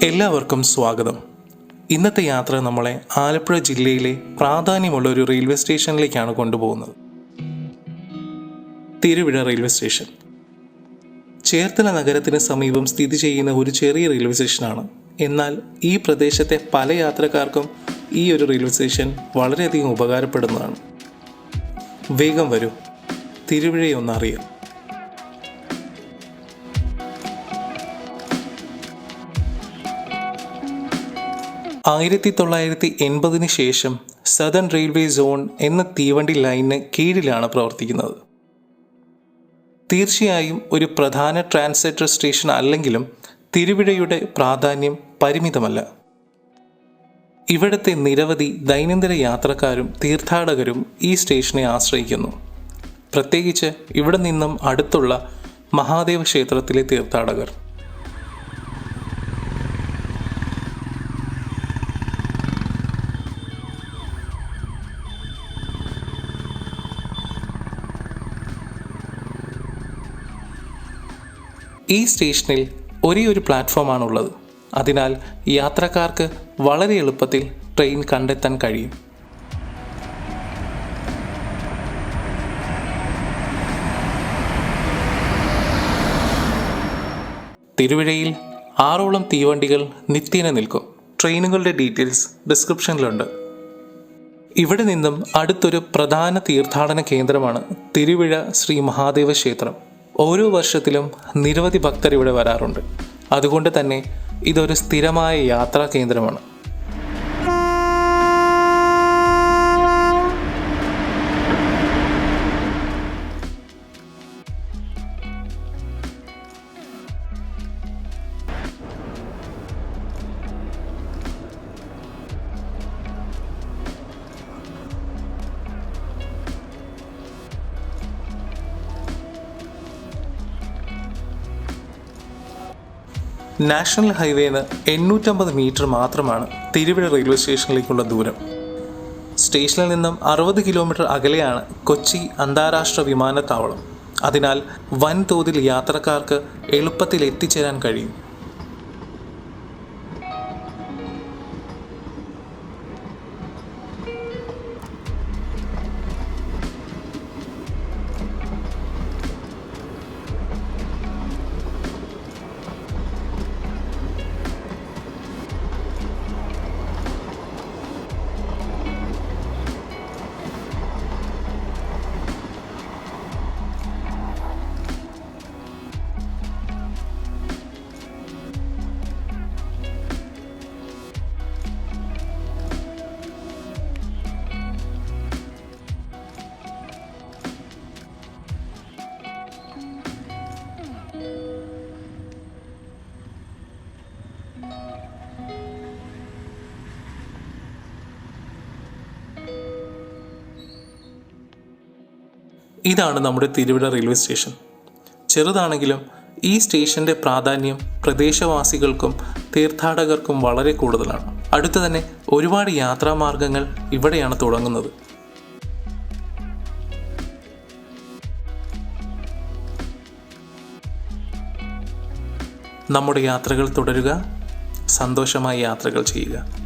എല്ലാവർക്കും സ്വാഗതം. ഇന്നത്തെ യാത്ര നമ്മളെ ആലപ്പുഴ ജില്ലയിലെ പ്രാധാന്യമുള്ള ഒരു റെയിൽവേ സ്റ്റേഷനിലേക്കാണ് കൊണ്ടുപോകുന്നത്. തിരുവിഴ റെയിൽവേ സ്റ്റേഷൻ ചേർത്തല നഗരത്തിന് സമീപം സ്ഥിതി ചെയ്യുന്ന ഒരു ചെറിയ റെയിൽവേ സ്റ്റേഷനാണ്. എന്നാൽ ഈ പ്രദേശത്തെ പല യാത്രക്കാർക്കും ഈ ഒരു റെയിൽവേ സ്റ്റേഷൻ വളരെയധികം ഉപകാരപ്പെടുന്നതാണ്. വേഗം വരൂ, തിരുവിഴയെ ഒന്നറിയാം. 1980 ശേഷം സദൺ റെയിൽവേ സോൺ എന്ന തീവണ്ടി ലൈനിന് കീഴിലാണ് പ്രവർത്തിക്കുന്നത്. തീർച്ചയായും ഒരു പ്രധാന ട്രാൻസിറ്റർ സ്റ്റേഷൻ അല്ലെങ്കിലും തിരുവിഴയുടെ പ്രാധാന്യം പരിമിതമല്ല. ഇവിടുത്തെ നിരവധി ദൈനംദിന യാത്രക്കാരും തീർത്ഥാടകരും ഈ സ്റ്റേഷനെ ആശ്രയിക്കുന്നു. പ്രത്യേകിച്ച് ഇവിടെ നിന്നും അടുത്തുള്ള മഹാദേവ ക്ഷേത്രത്തിലെ തീർത്ഥാടകർ. ഈ സ്റ്റേഷനിൽ ഒരേ ഒരു പ്ലാറ്റ്ഫോമാണുള്ളത്. അതിനാൽ യാത്രക്കാർക്ക് വളരെ എളുപ്പത്തിൽ ട്രെയിൻ കണ്ടെത്താൻ കഴിയും. തിരുവിഴയിൽ 6ഓളം തീവണ്ടികൾ നിത്യേന നിൽക്കും. ട്രെയിനുകളുടെ ഡീറ്റെയിൽസ് ഡിസ്ക്രിപ്ഷനിലുണ്ട്. ഇവിടെ നിന്നും അടുത്തൊരു പ്രധാന തീർത്ഥാടന കേന്ദ്രമാണ് തിരുവിഴ ശ്രീ മഹാദേവ ക്ഷേത്രം. ഓരോ വർഷത്തിലും നിരവധി ഭക്തർ ഇവിടെ വരാറുണ്ട്. അതുകൊണ്ട് തന്നെ ഇതൊരു സ്ഥിരമായ യാത്രാ കേന്ദ്രമാണ്. നാഷണൽ ഹൈവേന്ന് 850 മീറ്റർ മാത്രമാണ് തിരുവിഴ റെയിൽവേ സ്റ്റേഷനിലേക്കുള്ള ദൂരം. സ്റ്റേഷനിൽ നിന്നും 60 കിലോമീറ്റർ അകലെയാണ് കൊച്ചി അന്താരാഷ്ട്ര വിമാനത്താവളം. അതിനാൽ വൻതോതിൽ യാത്രക്കാർക്ക് എളുപ്പത്തിൽ എത്തിച്ചേരാൻ കഴിയും. ഇതാണ് നമ്മുടെ തിരുവിഴ റെയിൽവേ സ്റ്റേഷൻ. ചെറുതാണെങ്കിലും ഈ സ്റ്റേഷൻ്റെ പ്രാധാന്യം പ്രദേശവാസികൾക്കും തീർത്ഥാടകർക്കും വളരെ കൂടുതലാണ്. അടുത്ത് തന്നെ ഒരുപാട് യാത്രാമാർഗങ്ങൾ ഇവിടെയാണ് തുടങ്ങുന്നത്. നമ്മുടെ യാത്രകൾ തുടരുക, സന്തോഷമായി യാത്രകൾ ചെയ്യുക.